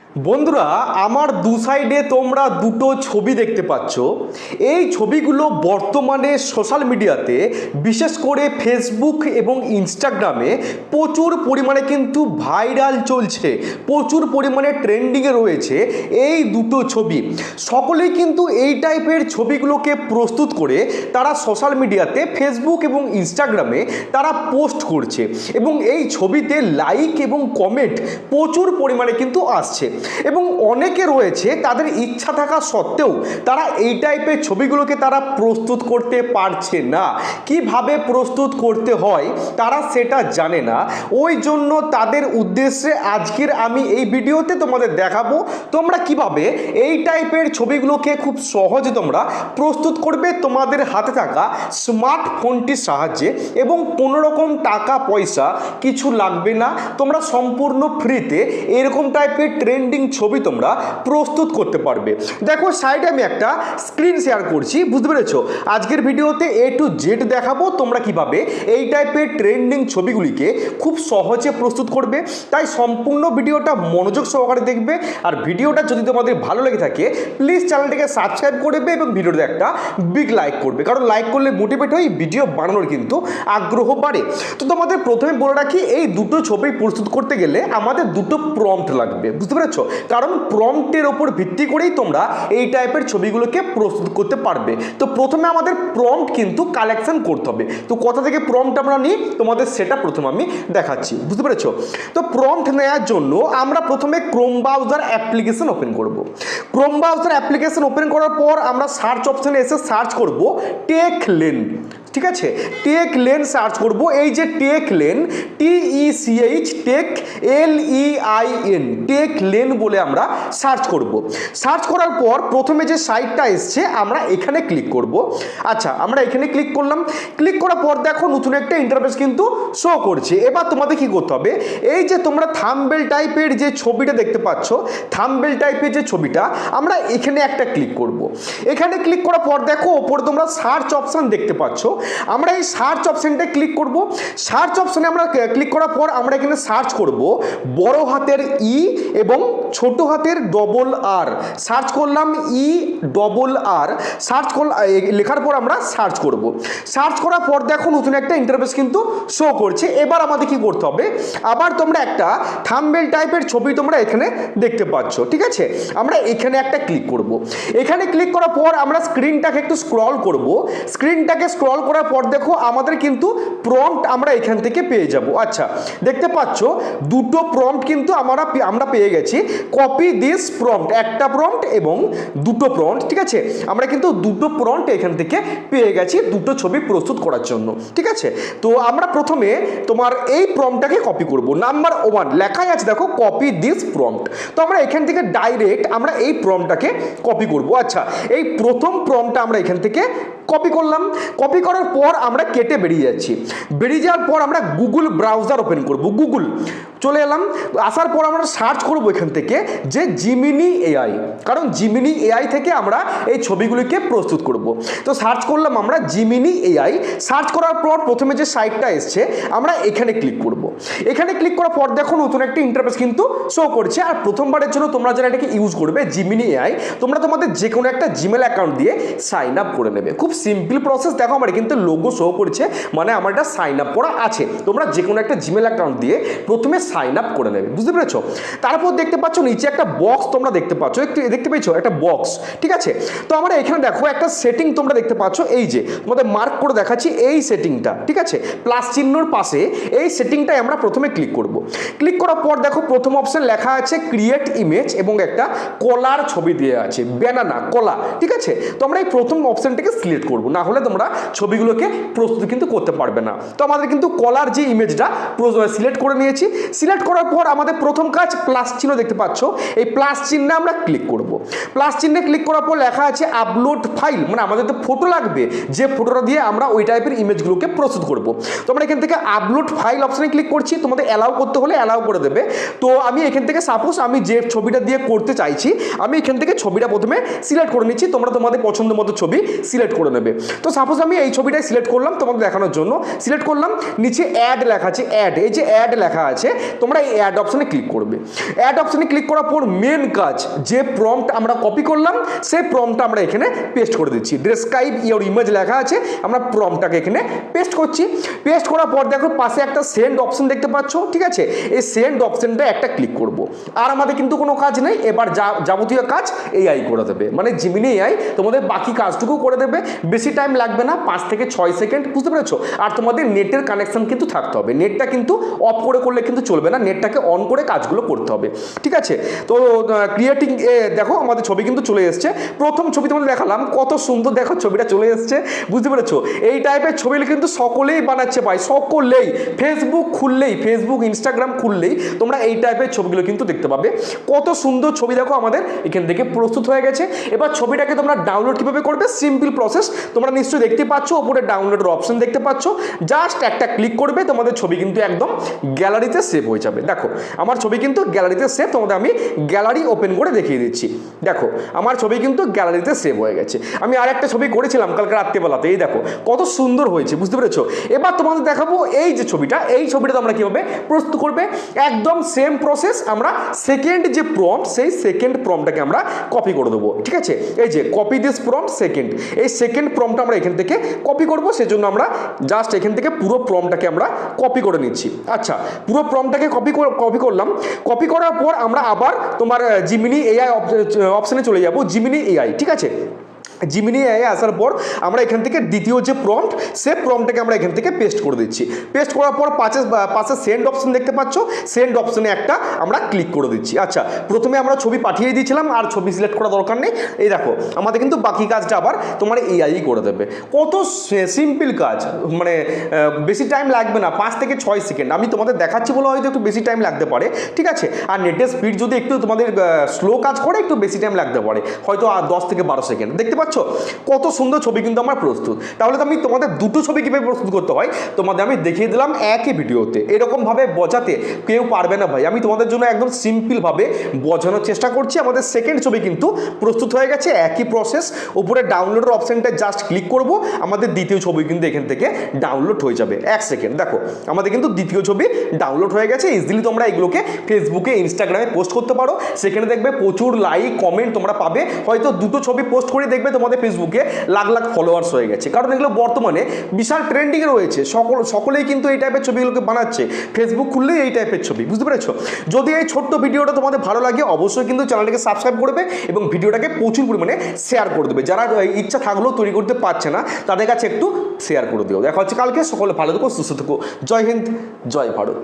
বন্ধুরা, আমার দু সাইডে তোমরা দুটো ছবি দেখতে পাচ্ছ। এই ছবিগুলো বর্তমানে সোশ্যাল মিডিয়াতে, বিশেষ করে ফেসবুক এবং ইনস্টাগ্রামে প্রচুর পরিমাণে কিন্তু ভাইরাল চলছে, প্রচুর পরিমাণে ট্রেন্ডিংয়ে রয়েছে এই দুটো ছবি। সকলেই কিন্তু এই টাইপের ছবিগুলোকে প্রস্তুত করে তারা সোশ্যাল মিডিয়াতে, ফেসবুক এবং ইনস্টাগ্রামে তারা পোস্ট করছে এবং এই ছবিতে লাইক এবং কমেন্ট প্রচুর পরিমাণে কিন্তু আসছে। এবং অনেকে রয়েছে তাদের ইচ্ছা থাকা সত্ত্বেও তারা এই টাইপের ছবিগুলোকে তারা প্রস্তুত করতে পারছে না, কিভাবে প্রস্তুত করতে হয় তারা সেটা জানে না। ওই জন্য তাদের উদ্দেশ্যে আজকের আমি এই ভিডিওতে তোমাদের দেখাবো তোমরা কিভাবে এই টাইপের ছবিগুলোকে খুব সহজে তোমরা প্রস্তুত করবে তোমাদের হাতে থাকা স্মার্টফোনটির সাহায্যে, এবং কোনো রকম টাকা পয়সা কিছু লাগবে না। তোমরা সম্পূর্ণ ফ্রিতে এরকম টাইপের ট্রেন্ডিং ছবি তোমরা প্রস্তুত করতে পারবে। দেখো সাইডে আমি একটা স্ক্রিন শেয়ার করছি, বুঝতে পেরেছো? আজকের ভিডিওতে A to Z দেখাবো তোমরা কিভাবে এই টাইপের ট্রেন্ডিং ছবিগুলিকে খুব সহজে প্রস্তুত করবে। তাই সম্পূর্ণ ভিডিওটা মনোযোগ সহকারে দেখবে। আর ভিডিওটা যদি তোমাদের ভালো লেগে থাকে প্লিজ চ্যানেলটিকে সাবস্ক্রাইব করবে এবং ভিডিওতে একটা বিগ লাইক করবে, কারণ লাইক করলে মোটিভেট হয়ে ভিডিও বানানোর কিন্তু আগ্রহ বাড়ে। তো তোমাদের প্রথমে বলে রাখি, এই দুটো ছবি প্রস্তুত করতে গেলে আমাদের দুটো প্রম্পট লাগবে, বুঝতে পেরেছো? কারণ প্রম্পটের ওপর ভিত্তি করেই তোমরা এই টাইপের ছবিগুলোকে প্রস্তুত করতে পারবে। তো প্রথমে আমাদের প্রম্পট কিন্তু কালেকশন করতে হবে। তো কোথা থেকে প্রম্পট আমরা নিই তোমাদের সেটা প্রথমে আমি দেখাচ্ছি, বুঝতে পেরেছো? তো প্রম্পট নেওয়ার জন্য আমরা প্রথমে ক্রোম ব্রাউজার অ্যাপ্লিকেশন ওপেন করব। ক্রোম ব্রাউজার অ্যাপ্লিকেশন ওপেন করার পর আমরা সার্চ অপশনে এসে সার্চ করব টেকলেন। ঠিক আছে, টেকলেন সার্চ করব। এই যে টেকলেন, TECH টেক LEIN, টেকলেন বলে আমরা সার্চ করব। সার্চ করার পর প্রথমে যে সাইটটা এসছে আমরা এখানে ক্লিক করব। আচ্ছা, আমরা এখানে ক্লিক করলাম। ক্লিক করার পর দেখো নতুন একটা ইন্টারফেস কিন্তু শো করছে। এবার তোমাদের কি করতে হবে, এই যে তোমরা থাম্বনেল টাইপের যে ছবিটা দেখতে পাচ্ছ, থাম্বনেল টাইপের যে ছবিটা, আমরা এখানে একটা ক্লিক করব। এখানে ক্লিক করার পর দেখো ওপরে তোমরা সার্চ অপশন দেখতে পাচ্ছ। আমরা এই সার্চ অপশনটা ক্লিক করব। সার্চ অপশনে আমরা ক্লিক করার পর আমরা এখানে সার্চ করব বড় হাতের ই এবং ছোট হাতের ডবল আর। সার্চ করলাম ERR, সার্চ লেখার পর আমরা সার্চ করব। সার্চ করার পর দেখো নতুন একটা ইন্টারফেস কিন্তু শো করছে। এবার আমাদের কি করতে হবে, আবার তোমরা একটা থাম্বনেল টাইপের ছবি তোমরা এখানে দেখতে পাচ্ছ। ঠিক আছে, আমরা এখানে একটা ক্লিক করব। এখানে ক্লিক করার পর আমরা স্ক্রিনটাকে একটু স্ক্রল করব। স্ক্রিনটাকে স্ক্রল করার পর দেখো আমাদের কিন্তু প্রম্পট আমরা এখান থেকে পেয়ে যাব। আচ্ছা, দেখতে পাচ্ছ দুটো প্রম্পট কিন্তু আমরা পেয়ে গেছি। কপি দিস প্রম্পট, একটা প্রম্পট এবং দুটো প্রম্পট। ঠিক আছে, আমরা কিন্তু দুটো প্রম্পট এখান থেকে পেয়ে গেছি দুটো ছবি প্রস্তুত করার জন্য। ঠিক আছে, তো আমরা প্রথমে তোমার এই প্রম্পটটাকে কপি করব। নাম্বার 1 লেখাই আছে দেখো, কপি দিস প্রম্পট। তো আমরা এখান থেকে ডাইরেক্ট আমরা এই প্রম্পটটাকে কপি করব। আচ্ছা, এই প্রথম প্রম্পটটা আমরা এখান থেকে কপি করলাম। কপি করার পর আমরা কেটে বেরিয়ে যাচ্ছি। বেরিয়ে যাওয়ার পর আমরা গুগল ব্রাউজার ওপেন করব। গুগল চলে এলাম। আসার পর আমরা সার্চ করব এখান থেকে যে জিমিনি AI, কারণ জিমিনি AI থেকে আমরা এই ছবিগুলিকে প্রস্তুত করব। তো সার্চ করলাম আমরা জিমিনি AI। সার্চ করার পর প্রথমে যে সাইটটা এসছে আমরা এখানে ক্লিক করব। এখানে ক্লিক করার পর দেখো নতুন একটা ইন্টারফেস কিন্তু শো করছে। আর প্রথমবারের জন্য তোমরা যারা এটাকে ইউজ করবে জিমিনি AI, তোমরা তোমাদের যে কোনো একটা জিমেল অ্যাকাউন্ট দিয়ে সাইন আপ করে নেবে। খুব সিম্পল প্রসেস। দেখো আমার কিন্তু লোগো শো করছে, মানে আমার এটা সাইন আপ করা আছে। তোমরা যে কোনো একটা জিমেল অ্যাকাউন্ট দিয়ে প্রথমে সাইন আপ করে নেবে, বুঝতে পেরেছো? তারপর দেখতে পাচ্ছ নিচে একটা বক্স তোমরা দেখতে পাচ্ছ, একটু দেখতে পেয়েছো একটা বক্স। ঠিক আছে, তো আমরা এখানে দেখো একটা সেটিং তোমরা দেখতে পাচ্ছ, এই যে তোমাদের মার্ক করে দেখাচ্ছি এই সেটিংটা। ঠিক আছে, প্লাস চিহ্নর পাশে এই সেটিংটাই আমরা প্রথমে ক্লিক করব। ক্লিক করার পর দেখো প্রথম অপশন লেখা আছে ক্রিয়েট ইমেজ এবং একটা কলার ছবি দিয়ে আছে, ব্যানানা কলা। ঠিক আছে, তো আমরা এই প্রথম অপশনটাকে সিলেক্ট করব, না হলে তোমরা ছবিগুলোকে প্রস্তুত কিন্তু করতে পারবে না। তো আমাদের কিন্তু কলার যে ইমেজটা সিলেক্ট করে নিয়েছি। সিলেক্ট করার পর আমাদের প্রথম কাজ প্লাস চিহ্ন দেখতে পাচ্ছ, এই প্লাস চিহ্নে আমরা ক্লিক করব। প্লাস চিহ্নে ক্লিক করার পর লেখা আছে আপলোড ফাইল, মানে আমাদের তো ফটো লাগবে, যে ফটোটা দিয়ে আমরা ওই টাইপের ইমেজগুলোকে প্রস্তুত করব। তো আমরা এখান থেকে আপলোড ফাইল অপশনে ক্লিক করছি। তোমাদের অ্যালাউ করতে হলে অ্যালাউ করে দেবে। তো আমি এখান থেকে সাপোজ আমি যে ছবিটা দিয়ে করতে চাইছি, আমি এখান থেকে ছবিটা প্রথমে সিলেক্ট করে নিচ্ছি। তোমরা তোমাদের পছন্দ মতো ছবি সিলেক্ট করে নেবে। তো সাপোজ আমি এই ছবি ছবিটাই সিলেক্ট করলাম তোমাদের দেখানোর জন্য, সিলেক্ট করলাম, নিচে অ্যাড লেখা আছে, অ্যাড, এই যে অ্যাড লেখা আছে তোমরা এই অ্যাড অপশনে ক্লিক করবে। অ্যাড অপশনে ক্লিক করার পর মেন কাজ, যে প্রম্পট আমরা কপি করলাম সেই প্রম্পটটা আমরা এখানে পেস্ট করে দিচ্ছি। ডেসক্রাইব ইওর ইমেজ লেখা আছে, আমরা প্রম্পটটাকে এখানে পেস্ট করছি। পেস্ট করার পর দেখো পাশে একটা সেন্ড অপশন দেখতে পাচ্ছ, ঠিক আছে, এই সেন্ড অপশনটা একটা ক্লিক করব। আর আমাদের কিন্তু কোনো কাজ নেই, এবার যাবতীয় কাজ এআই করে দেবে, মানে জিমিনি এআই তোমাদের বাকি কাজটুকু করে দেবে। বেশি টাইম লাগবে না, 5 থেকে 6 সেকেন্ড, বুঝতে পেরেছো? আর তোমাদের নেটের কানেকশন কিন্তু থাকতে হবে, নেটটা কিন্তু অফ করে করলে কিন্তু চলবে না, নেটটাকে অন করে কাজগুলো করতে হবে, ঠিক আছে? তো ক্রিয়েটিং দেখো আমাদের ছবি কিন্তু চলে এসছে। প্রথম ছবি তোমাদের দেখালাম, কত সুন্দর দেখো ছবিটা চলে এসছে, বুঝতে পেরেছো? এই টাইপের ছবি কিন্তু সকলেই বানাচ্ছে ভাই, সকলেই। ফেসবুক খুললেই, ফেসবুক ইনস্টাগ্রাম খুললেই তোমরা এই টাইপের ছবিগুলো কিন্তু দেখতে পাবে। কত সুন্দর ছবি দেখো আমাদের এখান থেকে প্রস্তুত হয়ে গেছে। এবার ছবিটাকে তোমরা ডাউনলোড কিভাবে করবে, সিম্পল প্রসেস। তোমরা নিশ্চয়ই দেখতে পাচ্ছ উপরে ডাউনলোডের অপশন দেখতে পাচ্ছ, জাস্ট একটা ক্লিক করবে, তোমাদের ছবি কিন্তু একদম গ্যালারিতে সেভ হয়ে যাবে। দেখো আমার ছবি কিন্তু গ্যালারিতে সেভ, তোমাদের আমি গ্যালারি ওপেন করে দেখিয়ে দিচ্ছি। দেখো আমার ছবি কিন্তু গ্যালারিতে সেভ হয়ে গেছে। আমি আর একটা ছবি করেছিলাম কালকে রাত্রেবেলাতে, এই দেখো কত সুন্দর হয়েছে, বুঝতে পেরেছো? এবার তোমাদের দেখাবো এই যে ছবিটা, এই ছবিটা তোমরা কিভাবে প্রস্তুত করবে। একদম সেম প্রসেস, আমরা সেকেন্ড যে প্রম্পট, সেই সেকেন্ড প্রম্পটটাকে আমরা কপি করে দেবো, ঠিক আছে? এই যে কপি দিস প্রম্পট সেকেন্ড, এই সেকেন্ড প্রম্পটটা আমরা এখান থেকে কপি করব। সেজন্য আমরা জাস্ট এখান থেকে পুরো প্রম্পটটাকে আমরা কপি করে নিচ্ছি। আচ্ছা, পুরো প্রম্পটটাকে কপি করলাম। কপি করার পর আমরা আবার তোমার জিমিনি এআই অপশনে চলে যাব, জিমিনি এআই, ঠিক আছে? জিমিনি এআই আসার পর আমরা এখান থেকে দ্বিতীয় যে প্রম্পট, সে প্রম্পটটাকে আমরা এখান থেকে পেস্ট করে দিচ্ছি। পেস্ট করার পর পাশে সেন্ড অপশন দেখতে পাচ্ছ, সেন্ড অপশনে একটা আমরা ক্লিক করে দিচ্ছি। আচ্ছা, প্রথমে আমরা ছবি পাঠিয়ে দিয়েছিলাম, আর ছবি সিলেক্ট করা দরকার নেই। এই দেখো আমাদের কিন্তু বাকি কাজটা আবার তোমার এআই করে দেবে। কত সিম্পল কাজ, মানে বেশি টাইম লাগবে না, 5 থেকে 6 সেকেন্ড। আমি তোমাদের দেখাচ্ছি বলে হয়তো একটু বেশি টাইম লাগতে পারে, ঠিক আছে? আর নেটের স্পিড যদি একটু তোমাদের স্লো কাজ করে একটু বেশি টাইম লাগতে পারে, হয়তো 10 থেকে 12 সেকেন্ড। দেখতে পাচ্ছ কত সুন্দর ছবি কিন্তু আমার প্রস্তুত। তাহলে তো আমি তোমাদের দুটো ছবি কিভাবে প্রস্তুত করতে হয় তোমাদের আমি দেখিয়ে দিলাম একই ভিডিওতে। এরকম ভাবে বোঝাতে কেউ পারবে না ভাই, আমি তোমাদের জন্য একদম সিম্পল ভাবে বোঝানোর চেষ্টা করছি। আমাদের সেকেন্ড ছবি কিন্তু প্রস্তুত হয়ে গেছে, একই প্রসেস। উপরে ডাউনলোডের অপশনটা জাস্ট ক্লিক করব, আমাদের দ্বিতীয় ছবি কিন্তু এখান থেকে ডাউনলোড হয়ে যাবে। 1 সেকেন্ড, দেখো আমাদের কিন্তু দ্বিতীয় ছবি ডাউনলোড হয়ে গেছে। ইজিলি তোমরা এগুলোকে ফেসবুকে, ইনস্টাগ্রামে পোস্ট করতে পারো, সেখানে দেখবে প্রচুর লাইক কমেন্ট তোমরা পাবে। হয়তো দুটো ছবি পোস্ট করে দেখবে তোমাদের ফেসবুকে লাখ লাখ ফলোয়ার্স হয়ে গেছে, কারণ এগুলো বর্তমানে বিশাল ট্রেন্ডিংয়ে রয়েছে। সকলেই কিন্তু এই টাইপের ছবিগুলোকে বানাচ্ছে, ফেসবুক খুললেই এই টাইপের ছবি, বুঝতে পেরেছো? যদি এই ছোট্ট ভিডিওটা তোমাদের ভালো লাগে অবশ্যই কিন্তু চ্যানেলটাকে সাবস্ক্রাইব করবে এবং ভিডিওটাকে প্রচুর পরিমাণে শেয়ার করে দেবে। যারা ইচ্ছা থাকলেও তৈরি করতে পারছে না তাদের কাছে একটু শেয়ার করে দিও। দেখা হচ্ছে কালকে, সকলে ভালো থেকো, সুস্থ থেকো। জয় হিন্দ, জয় ভারত।